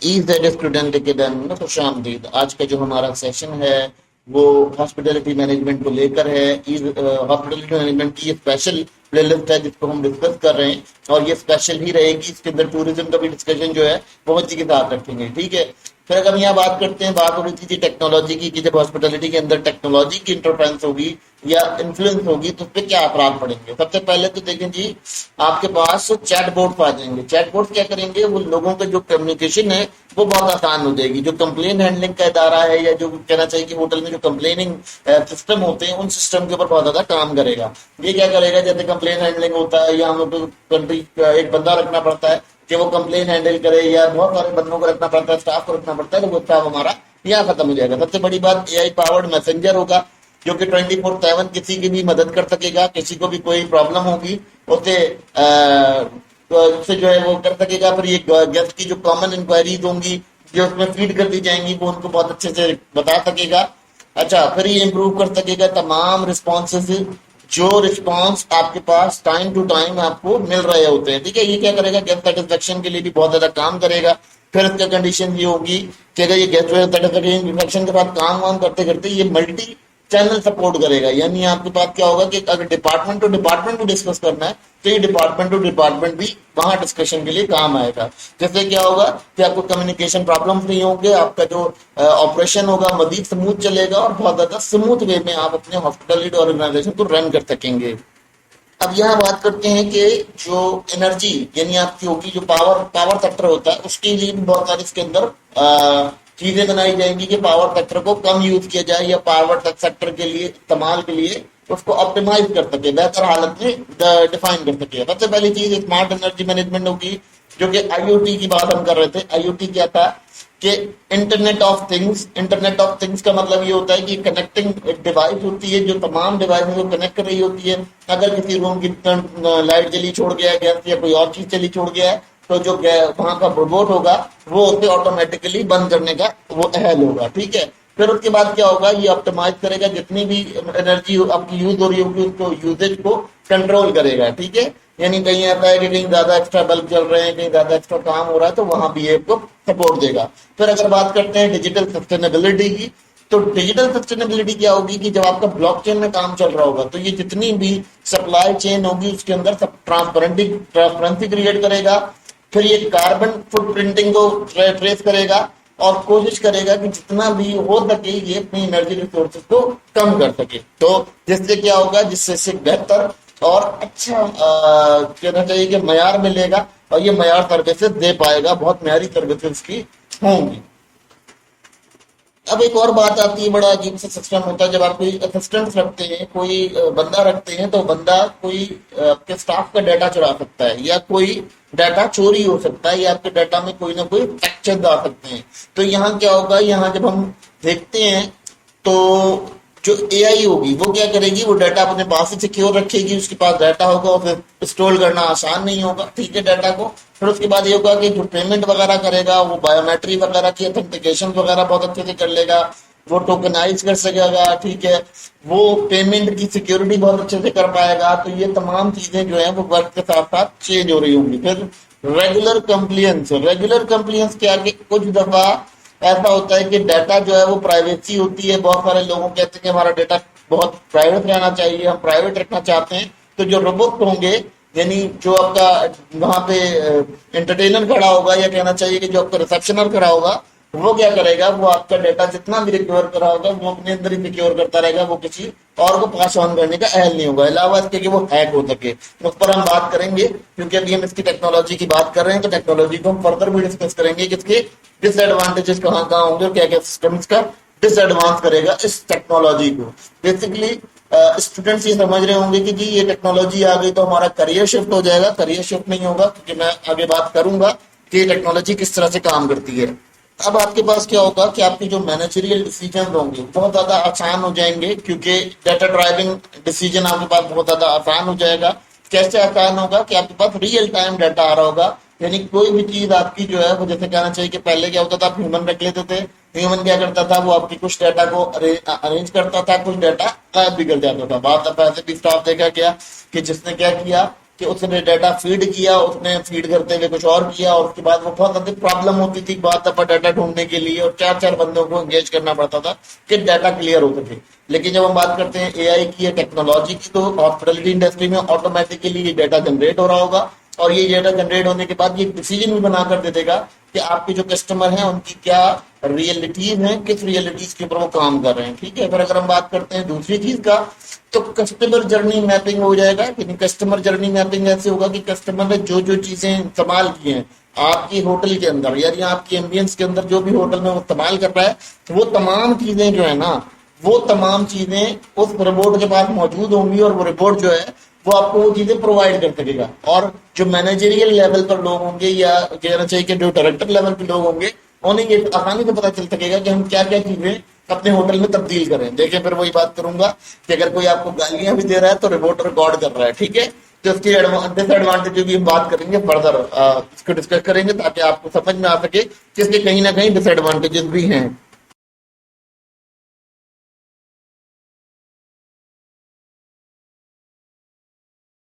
ईज़ेड student academy में खुश आमदीद। आज का जो हमारा सेशन है वो हॉस्पिटलिटी मैनेजमेंट को लेकर है। हॉस्पिटलिटी मैनेजमेंट की ये स्पेशल प्लेलिस्ट है जिसको हम डिस्कस कर रहे हैं और ये स्पेशल ही रहेगी। इसके अंदर टूरिज्म का भी डिस्कशन जो है वो इसी के साथ रखेंगे, ठीक है। फिर अगर हम यहाँ बात करते हैं, बात हो रही थी टेक्नोलॉजी की कि जब हॉस्पिटलिटी के अंदर टेक्नोलॉजी की इंटरफेरेंस होगी या इन्फ्लुएंस होगी तो उस पर क्या असरात पड़ेंगे। सबसे पहले तो देखें जी, आपके पास चैट बोर्ड आ जाएंगे। चैट बोर्ड क्या करेंगे, वो लोगों के जो कम्युनिकेशन है वो बहुत आसान हो जाएगी। जो कंप्लेन हैंडलिंग का इदारा है या जो कहना चाहिए कि होटल में जो कंप्लेनिंग सिस्टम होते हैं उन सिस्टम के ऊपर बहुत ज्यादा काम करेगा। ये क्या करेगा, जैसे कंप्लेन हैंडलिंग होता है या हम कंट्री एक बंदा रखना पड़ता है कि वो कंप्लेन हैंडल करे या बहुत सारे बंदों को रखना पड़ता है, स्टाफ को रखना पड़ता है, तो वो स्टाफ हमारा यहाँ खत्म हो जाएगा। सबसे बड़ी बात एआई पावर्ड मैसेंजर होगा जो कि 24/7 किसी की भी मदद कर सकेगा। किसी को भी कोई प्रॉब्लम होगी उसे उससे जो है वो कर सकेगा। फिर ये गेस्ट की जो कॉमन इंक्वायरीज होंगी जो उसमें फीड कर दी जाएंगी वो उनको बहुत अच्छे से बता सकेगा। अच्छा, फिर ये इम्प्रूव कर सकेगा तमाम रिस्पॉन्सेज, जो रिस्पॉन्स आपके पास टाइम टू टाइम आपको मिल रहे होते हैं, ठीक है। ये क्या करेगा, गेस्ट सेटिस्फेक्शन के लिए भी बहुत ज्यादा काम करेगा। फिर इसका कंडीशन ये होगी कि अगर ये गेस्ट सेटिस्फेक्शन के साथ काम वाम करते करते ये मल्टी चैनल सपोर्ट करेगा। यानी आपके पास क्या होगा कि अगर डिपार्टमेंट टू डिपार्टमेंट को डिस्कस करना है तो ये डिपार्टमेंट टू डिपार्टमेंट भी वहां डिस्कशन के लिए काम आएगा। जैसे क्या होगा कि आपको कम्युनिकेशन प्रॉब्लम नहीं होंगे, आपका जो ऑपरेशन होगा मजीद स्मूथ चलेगा और बहुत ज्यादा स्मूथ वे में आप अपने हॉस्पिटलिटी ऑर्गेनाइजेशन को रन कर सकेंगे। अब यहाँ बात करते हैं कि जो एनर्जी यानी आपकी होगी, जो पावर सेक्टर होता है उसके लिए भी बहुत सारी इसके अंदर चीजें बनाई जाएंगी कि पावर सेक्टर को कम यूज किया जाए या पावर सेक्टर के लिए इस्तेमाल के लिए उसको ऑप्टिमाइज कर सके, बेहतर हालत में डिफाइन कर सके। सबसे पहली चीज स्मार्ट एनर्जी मैनेजमेंट होगी, जो कि आईओटी की बात हम कर रहे थे। आईओटी क्या था कि internet of things. Internet of things का मतलब ये होता है कि कनेक्टिंग डिवाइस होती है जो तमाम डिवाइस को कनेक्ट कर रही होती है। अगर किसी रूम की लाइट जली छोड़ गया है, गैस या कोई और चीज चली छोड़ गया है, तो जो वहां का रोबोट होगा वो उसे ऑटोमेटिकली बंद करने का वो अहल होगा, ठीक है। फिर उसके बाद क्या होगा, ये ऑप्टिमाइज करेगा, जितनी भी एनर्जी आपकी यूज हो रही होगी उसको यूजेज को कंट्रोल करेगा, ठीक है। यानी कहीं ऐसा है कि कहीं ज्यादा एक्स्ट्रा बल्ब चल रहे हैं, कहीं ज्यादा एक्स्ट्रा काम हो रहा है, तो वहां भी ये आपको सपोर्ट देगा। फिर अगर बात करते हैं डिजिटल सस्टेनेबिलिटी की, तो डिजिटल सस्टेनेबिलिटी क्या होगी कि जब आपका ब्लॉकचेन में काम चल रहा होगा तो ये जितनी भी सप्लाई चेन होगी उसके अंदर सब ट्रांसपेरेंसी क्रिएट करेगा। फिर ये कार्बन फुटप्रिंटिंग को ट्रेस करेगा और कोशिश करेगा कि जितना भी हो सके ये अपनी एनर्जी रिसोर्सेज को कम कर सके। तो जिससे क्या होगा, जिससे से बेहतर और अच्छा कहना चाहिए कि मयार मिलेगा और ये मयार सर्विसेज दे पाएगा, बहुत म्यारी सर्विसेज की होंगी। अब एक और बात आती है, बड़ा अजीब सा सिस्टम होता है जब आप कोई असिस्टेंट रखते हैं, कोई बंदा रखते हैं, तो बंदा कोई आपके स्टाफ का डाटा चुरा सकता है या कोई डाटा चोरी हो सकता है या आपके डाटा में कोई ना कोई फ्रैक्चर आ सकते हैं। तो यहाँ क्या होगा, यहाँ जब हम देखते हैं तो जो एआई होगी वो क्या करेगी, वो डाटा अपने पास ही सिक्योर रखेगी। उसके पास डाटा होगा और फिर स्टोर करना आसान नहीं होगा, ठीक है, डाटा को। फिर उसके बाद ये होगा कि जो पेमेंट वगैरह करेगा वो बायोमेट्रिक वगैरह की ऑथेंटिकेशन वगैरह बहुत अच्छे से कर लेगा, वो टोकनाइज कर सकेगा, ठीक है, वो पेमेंट की सिक्योरिटी बहुत अच्छे से कर पाएगा। तो ये तमाम चीजें जो है वो वक्त के साथ साथ चेंज हो रही होंगी। फिर रेगुलर कंप्लियंस क्या कि कुछ दफा ऐसा होता है कि डाटा जो है वो प्राइवेसी होती है। बहुत सारे लोगों कहते हैं कि हमारा डाटा बहुत प्राइवेट रहना चाहिए, हम प्राइवेट रखना चाहते हैं। तो जो रोबोट होंगे यानी जो आपका वहां पे एंटरटेनर खड़ा होगा या कहना चाहिए कि जो आपका रिसेप्शनर खड़ा होगा वो क्या करेगा, वो आपका डाटा जितना भी रिकवर करा होगा वो अपने अंदर ही सिक्योर करता रहेगा, वो किसी और को पास ऑन करने का अहल नहीं होगा, अलावा इसके कि वो हैक हो सके। उस पर हम बात करेंगे क्योंकि अभी हम इसकी टेक्नोलॉजी की बात कर रहे हैं, तो टेक्नोलॉजी को हम फर्दर भी डिस्कस करेंगे कि इसके डिसएडवांटेजेस कहाँ कहाँ होंगे और क्या क्या सिस्टम्स का डिसएडवांस करेगा इस टेक्नोलॉजी को। बेसिकली स्टूडेंट्स ये समझ रहे होंगे कि जी ये टेक्नोलॉजी आ गई तो हमारा करियर शिफ्ट हो जाएगा। करियर शिफ्ट नहीं होगा, क्योंकि मैं आगे बात करूंगा कि टेक्नोलॉजी किस तरह से काम करती है। अब आपके पास क्या होगा कि आपके जो मैनेजरियल डिसीजन होंगे बहुत ज्यादा आसान हो जाएंगे, क्योंकि डाटा ड्राइविंग डिसीजन आपके पास बहुत ज्यादा आसान हो जाएगा। कैसे आसान होगा कि आपके पास रियल टाइम डाटा आ रहा होगा, यानी कोई भी चीज आपकी जो है वो जैसे कहना चाहिए कि पहले क्या होता था, आप ह्यूमन रख लेते थे। ह्यूमन क्या करता था, वो आपकी कुछ डाटा को अरेंज करता था, कुछ डाटा गायब भी कर जाता था। बहुत दफा ऐसे भी स्टाफ देखा गया कि जिसने क्या किया कि उसने डाटा फीड किया, उसने फीड करते हुए कुछ और किया, और उसके बाद वो बहुत अधिक प्रॉब्लम होती थी बहुत दफा डाटा ढूंढने के लिए, और चार चार बंदों को एंगेज करना पड़ता था कि डाटा क्लियर हो सके। लेकिन जब हम बात करते हैं एआई की या टेक्नोलॉजी की, तो हॉस्पिटलिटी इंडस्ट्री में ऑटोमेटिकली ये डाटा जनरेट हो रहा होगा, और ये डाटा जनरेट होने के बाद ये डिसीजन भी बनाकर दे देगा कि आपके जो कस्टमर हैं उनकी क्या रियलिटीज हैं, किस रियलिटीज के ऊपर वो काम कर रहे हैं। ठीक है, फिर अगर हम बात करते हैं दूसरी चीज का, तो कस्टमर जर्नी मैपिंग हो जाएगा। कस्टमर जर्नी मैपिंग ऐसे होगा कि कस्टमर ने जो जो चीजें इस्तेमाल की हैं आपकी होटल के अंदर, यानी आपकी एम्बियंस के अंदर जो भी होटल में वो इस्तेमाल कर रहा है, तो वो तमाम चीजें जो है ना, वो तमाम चीजें उस रिपोर्ट के पास मौजूद होंगी, और वो रिपोर्ट जो है वो आपको वो चीजें प्रोवाइड कर सकेगा। और जो मैनेजरियल लेवल पर लोग होंगे, या कहना चाहिए कि जो डायरेक्टर लेवल पे लोग होंगे, उन्हें ये आसानी से पता चल सकेगा कि हम क्या क्या चीजें अपने होटल में तब्दील करें। देखिए, फिर वही बात करूंगा कि अगर कोई आपको गालियां भी दे रहा है तो रिपोर्ट रिकॉर्ड कर रहा है। ठीक है, तो उसकी डिसएडवांटेज भी हम बात करेंगे, फर्दर इसको डिस्कस करेंगे, ताकि आपको समझ में आ सके कि इसके कहीं ना कहीं डिसएडवांटेजेस भी हैं।